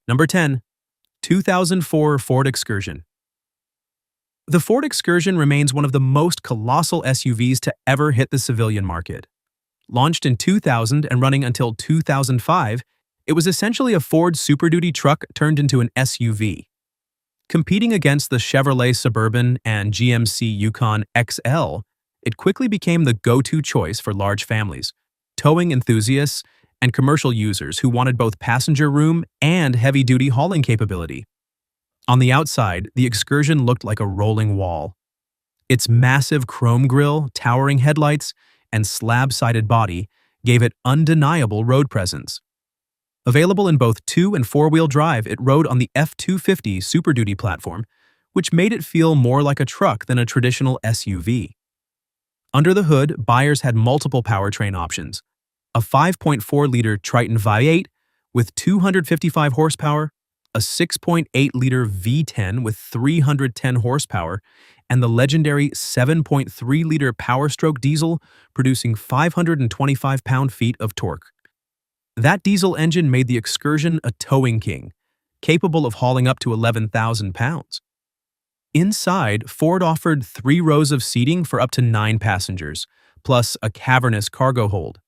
Number 10. 2004 Ford Excursion. The Ford Excursion remains one of the most colossal SUVs to ever hit the civilian market. Launched in 2000 and running until 2005, it was essentially a Ford Super Duty truck turned into an SUV. Competing against the Chevrolet Suburban and GMC Yukon XL, it quickly became the go-to choice for large families, towing enthusiasts, and commercial users who wanted both passenger room and heavy-duty hauling capability. On the outside, the Excursion looked like a rolling wall. Its massive chrome grille, towering headlights, and slab-sided body gave it undeniable road presence. Available in both 2- and 4-wheel drive, it rode on the F250 Super Duty platform, which made it feel more like a truck than a traditional SUV. Under the hood, buyers had multiple powertrain options: a 5.4-liter Triton V8 with 255 horsepower, a 6.8-liter V10 with 310 horsepower, and the legendary 7.3-liter Power-Stroke diesel producing 525 pound-feet of torque. That diesel engine made the Excursion a towing king, capable of hauling up to 11,000 pounds. Inside, Ford offered 3 rows of seating for up to 9 passengers, plus a cavernous cargo hold.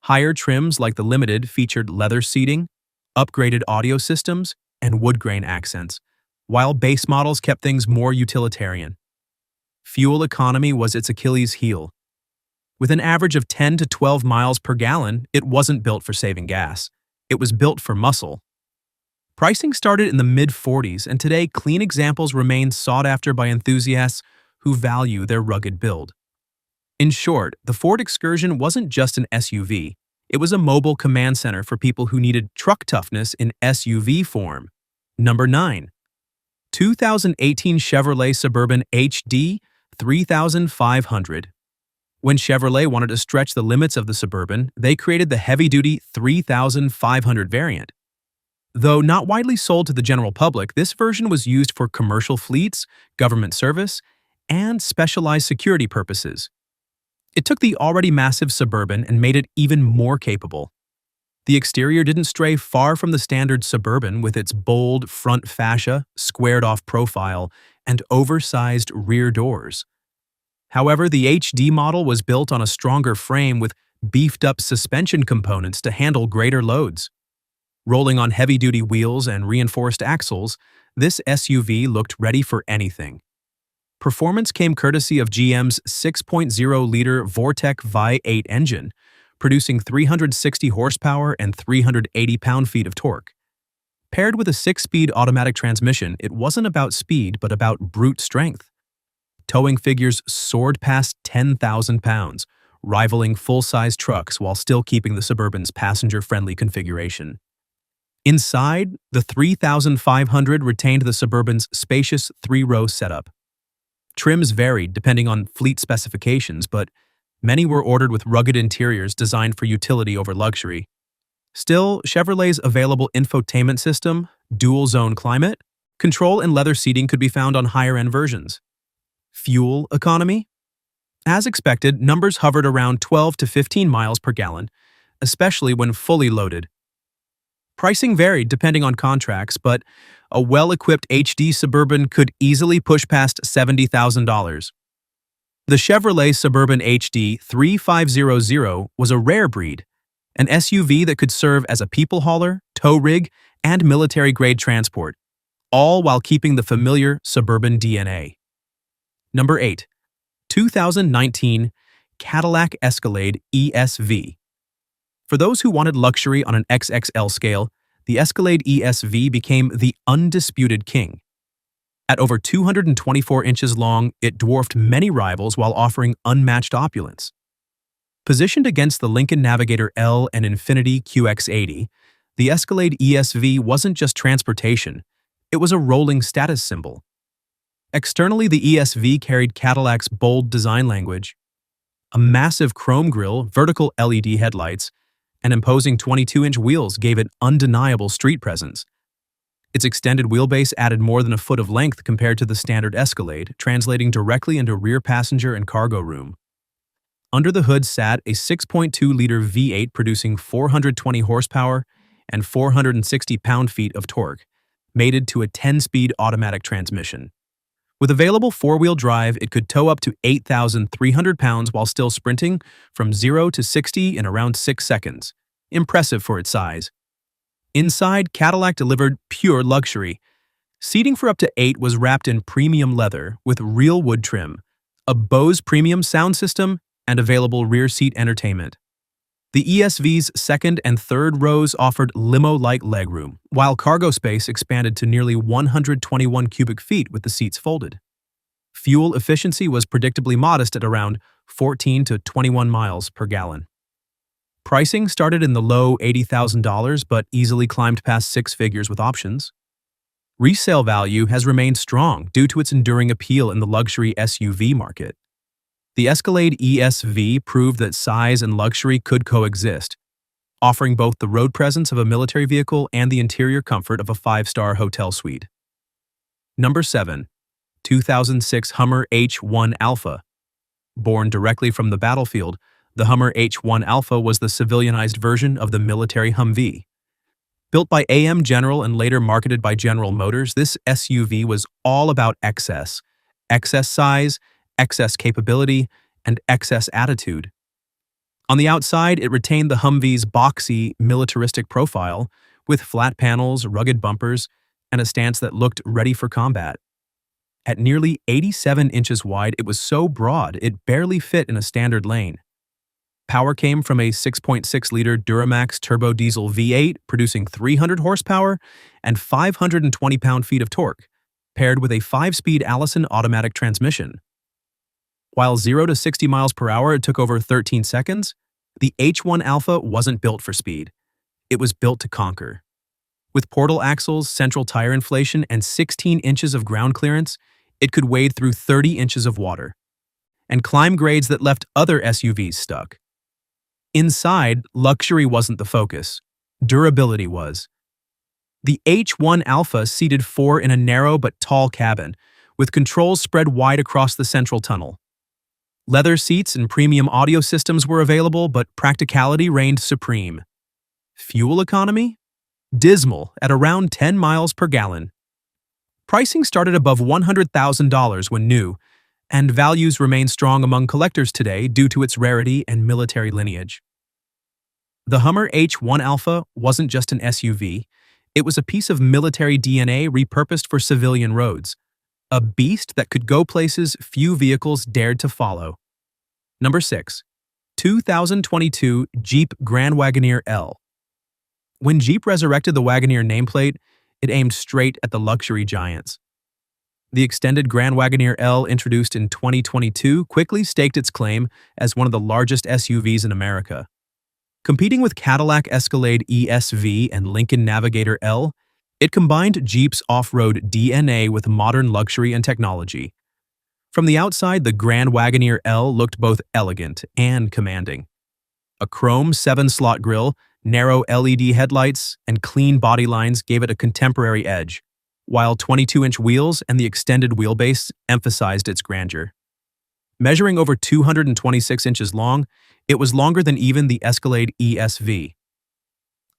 Higher trims like the Limited featured leather seating, upgraded audio systems, and wood grain accents, while base models kept things more utilitarian. Fuel economy was its Achilles heel. With an average of 10 to 12 miles per gallon, it wasn't built for saving gas. It was built for muscle. Pricing started in the mid-40s, and today clean examples remain sought after by enthusiasts who value their rugged build. In short, the Ford Excursion wasn't just an SUV. It was a mobile command center for people who needed truck toughness in SUV form. Number 9. 2018 Chevrolet Suburban HD 3500. When Chevrolet wanted to stretch the limits of the Suburban, they created the heavy-duty 3500 variant. Though not widely sold to the general public, this version was used for commercial fleets, government service, and specialized security purposes. It took the already massive Suburban and made it even more capable. The exterior didn't stray far from the standard Suburban with its bold front fascia, squared-off profile, and oversized rear doors. However, the HD model was built on a stronger frame with beefed-up suspension components to handle greater loads. Rolling on heavy-duty wheels and reinforced axles, this SUV looked ready for anything. Performance came courtesy of GM's 6.0-liter Vortec V8 engine, producing 360 horsepower and 380 pound-feet of torque. Paired with a 6-speed automatic transmission, it wasn't about speed but about brute strength. Towing figures soared past 10,000 pounds, rivaling full-size trucks while still keeping the Suburban's passenger-friendly configuration. Inside, the 3500 retained the Suburban's spacious 3-row setup. Trims varied depending on fleet specifications, but many were ordered with rugged interiors designed for utility over luxury. Still, Chevrolet's available infotainment system, dual-zone climate, control and leather seating could be found on higher-end versions. Fuel economy? As expected, numbers hovered around 12 to 15 miles per gallon, especially when fully loaded. Pricing varied depending on contracts, but a well-equipped HD Suburban could easily push past $70,000. The Chevrolet Suburban HD 3500 was a rare breed, an SUV that could serve as a people hauler, tow rig, and military-grade transport, all while keeping the familiar Suburban DNA. Number 8. 2019 Cadillac Escalade ESV. For those who wanted luxury on an XXL scale, the Escalade ESV became the undisputed king. At over 224 inches long, it dwarfed many rivals while offering unmatched opulence. Positioned against the Lincoln Navigator L and Infiniti QX80, the Escalade ESV wasn't just transportation, it was a rolling status symbol. Externally, the ESV carried Cadillac's bold design language. A massive chrome grille, vertical LED headlights, and imposing 22-inch wheels gave it undeniable street presence. Its extended wheelbase added more than a foot of length compared to the standard Escalade, translating directly into rear passenger and cargo room. Under the hood sat a 6.2-liter V8 producing 420 horsepower and 460 pound-feet of torque, mated to a 10-speed automatic transmission. With available four-wheel drive, it could tow up to 8,300 pounds while still sprinting from 0 to 60 in around 6 seconds. Impressive for its size. Inside, Cadillac delivered pure luxury. Seating for up to 8 was wrapped in premium leather with real wood trim, a Bose premium sound system, and available rear seat entertainment. The ESV's second and third rows offered limo-like legroom, while cargo space expanded to nearly 121 cubic feet with the seats folded. Fuel efficiency was predictably modest at around 14 to 21 miles per gallon. Pricing started in the low $80,000 but easily climbed past six figures with options. Resale value has remained strong due to its enduring appeal in the luxury SUV market. The Escalade ESV proved that size and luxury could coexist, offering both the road presence of a military vehicle and the interior comfort of a five-star hotel suite. Number 7. 2006 Hummer H1 Alpha. Born directly from the battlefield, the Hummer H1 Alpha was the civilianized version of the military Humvee. Built by AM General and later marketed by General Motors, this SUV was all about excess size, excess capability, and excess attitude. On the outside, it retained the Humvee's boxy, militaristic profile, with flat panels, rugged bumpers, and a stance that looked ready for combat. At nearly 87 inches wide, it was so broad it barely fit in a standard lane. Power came from a 6.6-liter Duramax turbo diesel V8 producing 300 horsepower and 520 pound-feet of torque, paired with a 5-speed Allison automatic transmission. While 0 to 60 miles per hour took over 13 seconds, the H1 Alpha wasn't built for speed. It was built to conquer. With portal axles, central tire inflation, and 16 inches of ground clearance, it could wade through 30 inches of water and climb grades that left other SUVs stuck. Inside, luxury wasn't the focus. Durability was. The H1 Alpha seated 4 in a narrow but tall cabin, with controls spread wide across the central tunnel. Leather seats and premium audio systems were available, but practicality reigned supreme. Fuel economy? Dismal at around 10 miles per gallon. Pricing started above $100,000 when new, and values remain strong among collectors today due to its rarity and military lineage. The Hummer H1 Alpha wasn't just an SUV, it was a piece of military DNA repurposed for civilian roads, a beast that could go places few vehicles dared to follow. Number 6. 2022 Jeep Grand Wagoneer L. When Jeep resurrected the Wagoneer nameplate, it aimed straight at the luxury giants. The extended Grand Wagoneer L, introduced in 2022, quickly staked its claim as one of the largest SUVs in America. Competing with Cadillac Escalade ESV and Lincoln Navigator L, it combined Jeep's off-road DNA with modern luxury and technology. From the outside, the Grand Wagoneer L looked both elegant and commanding. A chrome 7-slot grille, narrow LED headlights, and clean body lines gave it a contemporary edge, while 22-inch wheels and the extended wheelbase emphasized its grandeur. Measuring over 226 inches long, it was longer than even the Escalade ESV.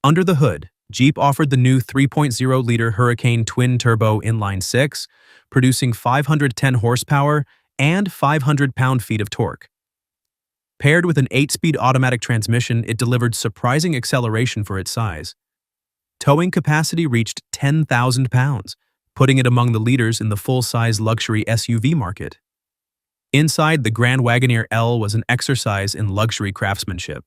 Under the hood, Jeep offered the new 3.0-liter Hurricane twin-turbo inline-six, producing 510 horsepower and 500 pound-feet of torque. Paired with an 8-speed automatic transmission, it delivered surprising acceleration for its size. Towing capacity reached 10,000 pounds, putting it among the leaders in the full-size luxury SUV market. Inside, the Grand Wagoneer L was an exercise in luxury craftsmanship.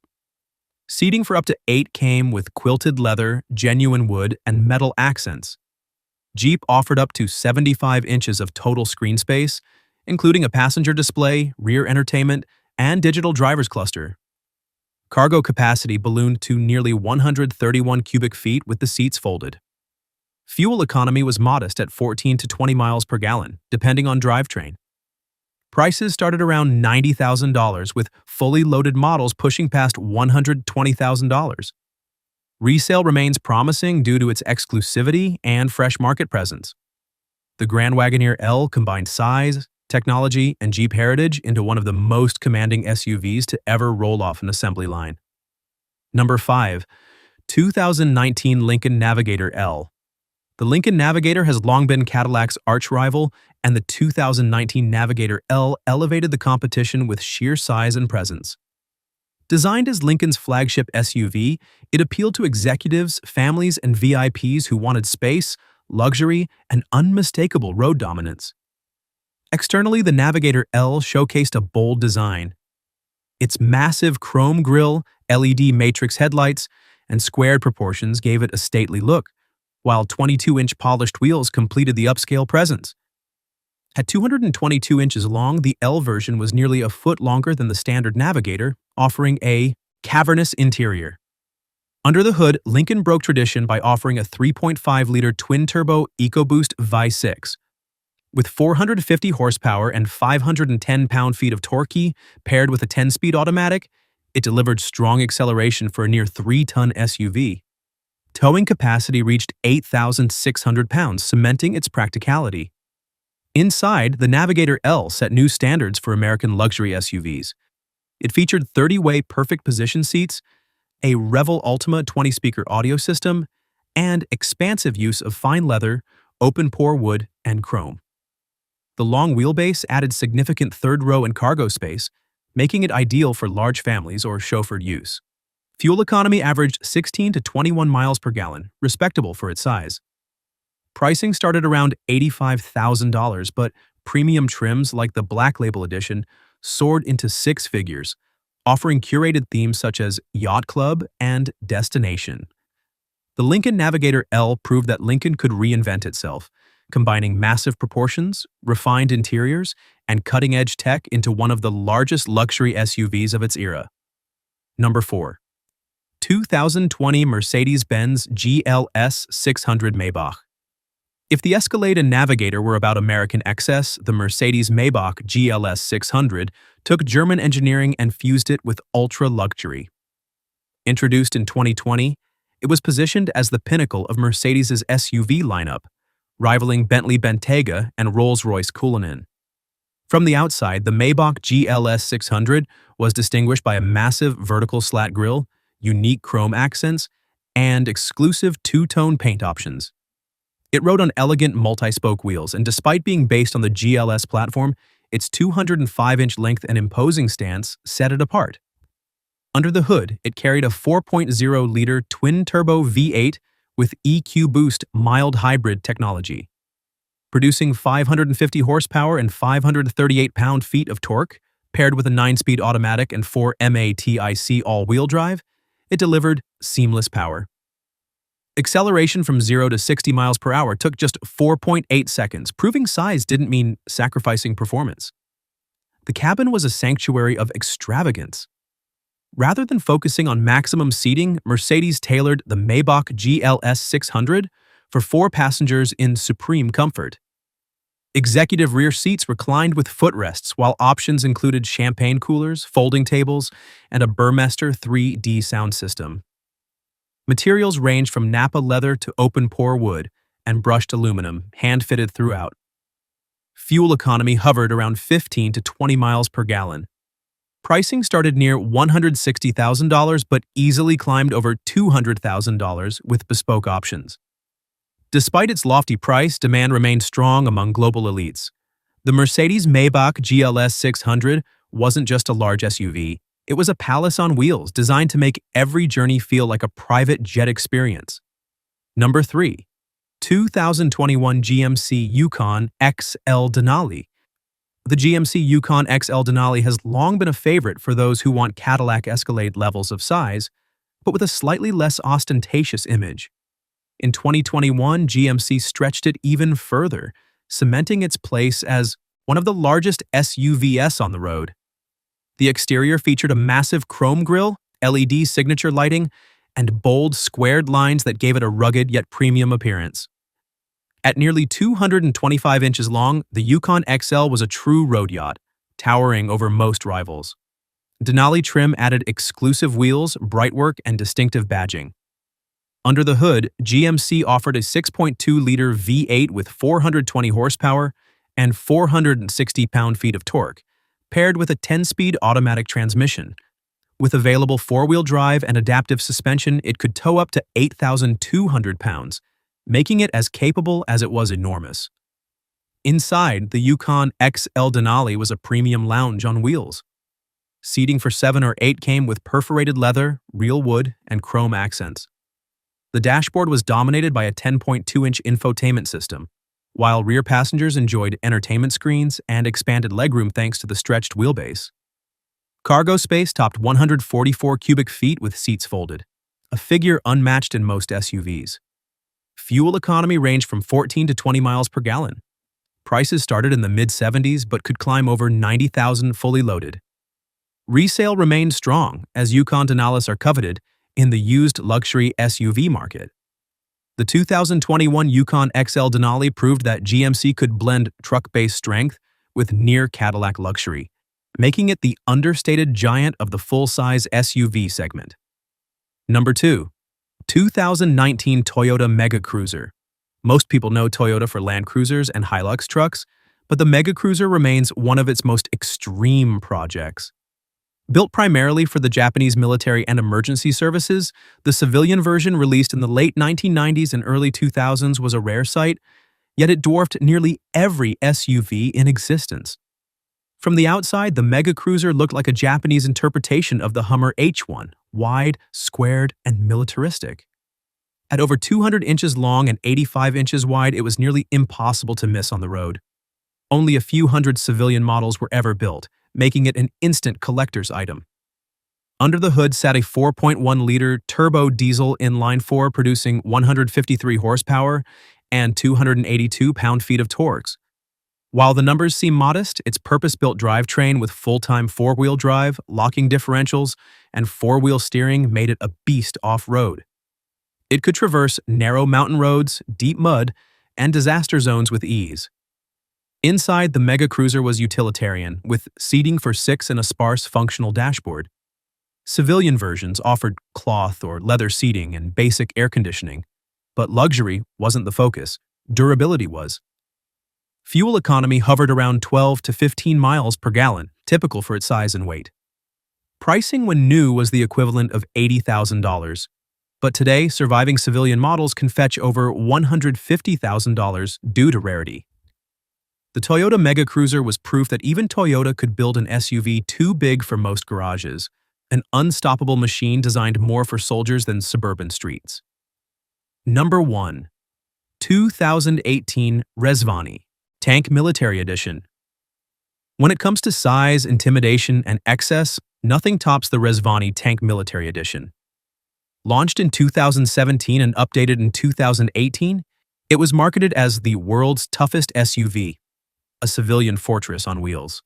Seating for up to 8 came with quilted leather, genuine wood, and metal accents. Jeep offered up to 75 inches of total screen space, including a passenger display, rear entertainment, and digital driver's cluster. Cargo capacity ballooned to nearly 131 cubic feet with the seats folded. Fuel economy was modest at 14 to 20 miles per gallon, depending on drivetrain. Prices started around $90,000, with fully loaded models pushing past $120,000. Resale remains promising due to its exclusivity and fresh market presence. The Grand Wagoneer L combined size, technology, and Jeep heritage into one of the most commanding SUVs to ever roll off an assembly line. Number 5. 2019 Lincoln Navigator L. The Lincoln Navigator has long been Cadillac's arch-rival, and the 2019 Navigator L elevated the competition with sheer size and presence. Designed as Lincoln's flagship SUV, it appealed to executives, families, and VIPs who wanted space, luxury, and unmistakable road dominance. Externally, the Navigator L showcased a bold design. Its massive chrome grille, LED matrix headlights, and squared proportions gave it a stately look, while 22-inch polished wheels completed the upscale presence. At 222 inches long, the L version was nearly a foot longer than the standard Navigator, offering a cavernous interior. Under the hood, Lincoln broke tradition by offering a 3.5-liter twin-turbo EcoBoost V6. With 450 horsepower and 510 pound-feet of torque, paired with a 10-speed automatic, it delivered strong acceleration for a near 3-ton SUV. Towing capacity reached 8,600 pounds, cementing its practicality. Inside, the Navigator L set new standards for American luxury SUVs. It featured 30-way perfect position seats, a Revel Ultima 20-speaker audio system, and expansive use of fine leather, open-pore wood, and chrome. The long wheelbase added significant third-row and cargo space, making it ideal for large families or chauffeured use. Fuel economy averaged 16 to 21 miles per gallon, respectable for its size. Pricing started around $85,000, but premium trims like the Black Label Edition soared into six figures, offering curated themes such as Yacht Club and Destination. The Lincoln Navigator L proved that Lincoln could reinvent itself, combining massive proportions, refined interiors, and cutting-edge tech into one of the largest luxury SUVs of its era. Number 4. 2020 Mercedes-Benz GLS600 Maybach. If the Escalade and Navigator were about American excess, the Mercedes-Maybach GLS600 took German engineering and fused it with ultra-luxury. Introduced in 2020, it was positioned as the pinnacle of Mercedes' SUV lineup, rivaling Bentley Bentayga and Rolls-Royce Cullinan. From the outside, the Maybach GLS600 was distinguished by a massive vertical slat grille, unique chrome accents, and exclusive two-tone paint options. It rode on elegant multi-spoke wheels, and despite being based on the GLS platform, its 205-inch length and imposing stance set it apart. Under the hood, it carried a 4.0-liter twin-turbo V8 with EcoBoost mild hybrid technology. Producing 550 horsepower and 538 pound-feet of torque, paired with a 9-speed automatic and 4 MATIC all-wheel drive, it delivered seamless power. Acceleration from 0 to 60 miles per hour took just 4.8 seconds, proving size didn't mean sacrificing performance. The cabin was a sanctuary of extravagance. Rather than focusing on maximum seating, Mercedes tailored the Maybach GLS600 for 4 passengers in supreme comfort. Executive rear seats reclined with footrests, while options included champagne coolers, folding tables, and a Burmester 3D sound system. Materials ranged from Napa leather to open-pore wood and brushed aluminum, hand-fitted throughout. Fuel economy hovered around 15 to 20 miles per gallon. Pricing started near $160,000 but easily climbed over $200,000 with bespoke options. Despite its lofty price, demand remained strong among global elites. The Mercedes-Maybach GLS600 wasn't just a large SUV. It was a palace on wheels designed to make every journey feel like a private jet experience. Number 3. 2021 GMC Yukon XL Denali. The GMC Yukon XL Denali has long been a favorite for those who want Cadillac Escalade levels of size, but with a slightly less ostentatious image. In 2021, GMC stretched it even further, cementing its place as one of the largest SUVs on the road. The exterior featured a massive chrome grille, LED signature lighting, and bold, squared lines that gave it a rugged yet premium appearance. At nearly 225 inches long, the Yukon XL was a true road yacht, towering over most rivals. Denali trim added exclusive wheels, brightwork, and distinctive badging. Under the hood, GMC offered a 6.2-liter V8 with 420 horsepower and 460 pound-feet of torque, paired with a 10-speed automatic transmission. With available four-wheel drive and adaptive suspension, it could tow up to 8,200 pounds, making it as capable as it was enormous. Inside, the Yukon XL Denali was a premium lounge on wheels. Seating for 7 or 8 came with perforated leather, real wood, and chrome accents. The dashboard was dominated by a 10.2-inch infotainment system, while rear passengers enjoyed entertainment screens and expanded legroom thanks to the stretched wheelbase. Cargo space topped 144 cubic feet with seats folded, a figure unmatched in most SUVs. Fuel economy ranged from 14 to 20 miles per gallon. Prices started in the mid-70s but could climb over $90,000 fully loaded. Resale remained strong, as Yukon Denalis are coveted in the used luxury SUV market. The 2021 Yukon XL Denali proved that GMC could blend truck-based strength with near Cadillac luxury, making it the understated giant of the full-size SUV segment. Number 2. 2019 Toyota Mega Cruiser. Most people know Toyota for Land Cruisers and Hilux trucks, but the Mega Cruiser remains one of its most extreme projects. Built primarily for the Japanese military and emergency services, the civilian version released in the late 1990s and early 2000s was a rare sight, yet it dwarfed nearly every SUV in existence. From the outside, the Mega Cruiser looked like a Japanese interpretation of the Hummer H1, wide, squared, and militaristic. At over 200 inches long and 85 inches wide, it was nearly impossible to miss on the road. Only a few hundred civilian models were ever built, making it an instant collector's item. Under the hood sat a 4.1-liter turbo diesel inline-4 producing 153 horsepower and 282 pound-feet of torque. While the numbers seem modest, its purpose-built drivetrain with full-time four-wheel drive, locking differentials, and four-wheel steering made it a beast off-road. It could traverse narrow mountain roads, deep mud, and disaster zones with ease. Inside, the Mega Cruiser was utilitarian, with seating for 6 and a sparse functional dashboard. Civilian versions offered cloth or leather seating and basic air conditioning, but luxury wasn't the focus, durability was. Fuel economy hovered around 12 to 15 miles per gallon, typical for its size and weight. Pricing when new was the equivalent of $80,000, but today surviving civilian models can fetch over $150,000 due to rarity. The Toyota Mega Cruiser was proof that even Toyota could build an SUV too big for most garages, an unstoppable machine designed more for soldiers than suburban streets. Number 1. 2018 Rezvani Tank Military Edition. When it comes to size, intimidation, and excess, nothing tops the Rezvani Tank Military Edition. Launched in 2017 and updated in 2018, it was marketed as the world's toughest SUV, a civilian fortress on wheels.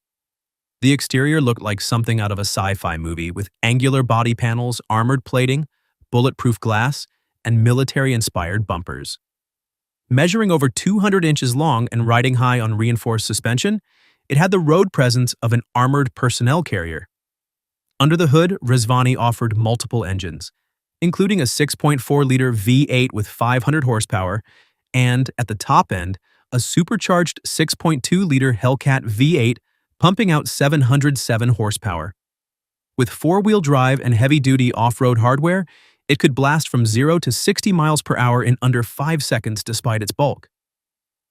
The exterior looked like something out of a sci-fi movie with angular body panels, armored plating, bulletproof glass, and military-inspired bumpers. Measuring over 200 inches long and riding high on reinforced suspension, it had the road presence of an armored personnel carrier. Under the hood, Rezvani offered multiple engines, including a 6.4-liter V8 with 500 horsepower, and, at the top end, a supercharged 6.2-liter Hellcat V8 pumping out 707 horsepower. With four-wheel drive and heavy-duty off-road hardware, it could blast from 0 to 60 miles per hour in under 5 seconds despite its bulk.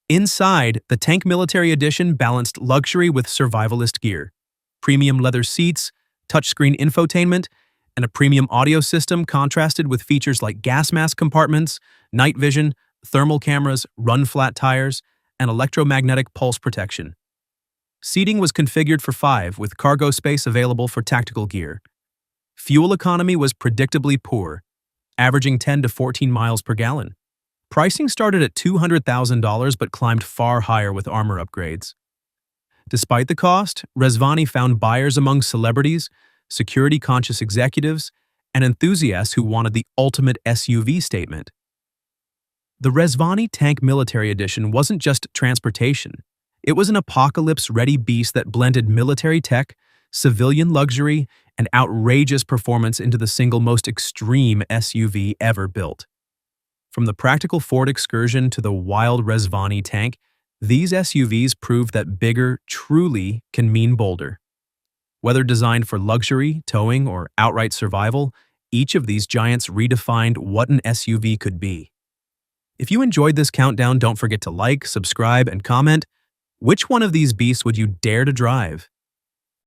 Inside, the Tank Military Edition balanced luxury with survivalist gear, premium leather seats, touchscreen infotainment, and a premium audio system contrasted with features like gas mask compartments, night vision, thermal cameras, run-flat tires, and electromagnetic pulse protection. Seating was configured for 5 with cargo space available for tactical gear. Fuel economy was predictably poor, averaging 10 to 14 miles per gallon. Pricing started at $200,000 but climbed far higher with armor upgrades. Despite the cost, Rezvani found buyers among celebrities, security-conscious executives, and enthusiasts who wanted the ultimate SUV statement. The Rezvani Tank Military Edition wasn't just transportation. It was an apocalypse-ready beast that blended military tech, civilian luxury, and outrageous performance into the single most extreme SUV ever built. From the practical Ford Excursion to the wild Rezvani tank, these SUVs proved that bigger truly can mean bolder. Whether designed for luxury, towing, or outright survival, each of these giants redefined what an SUV could be. If you enjoyed this countdown, don't forget to like, subscribe, and comment. Which one of these beasts would you dare to drive?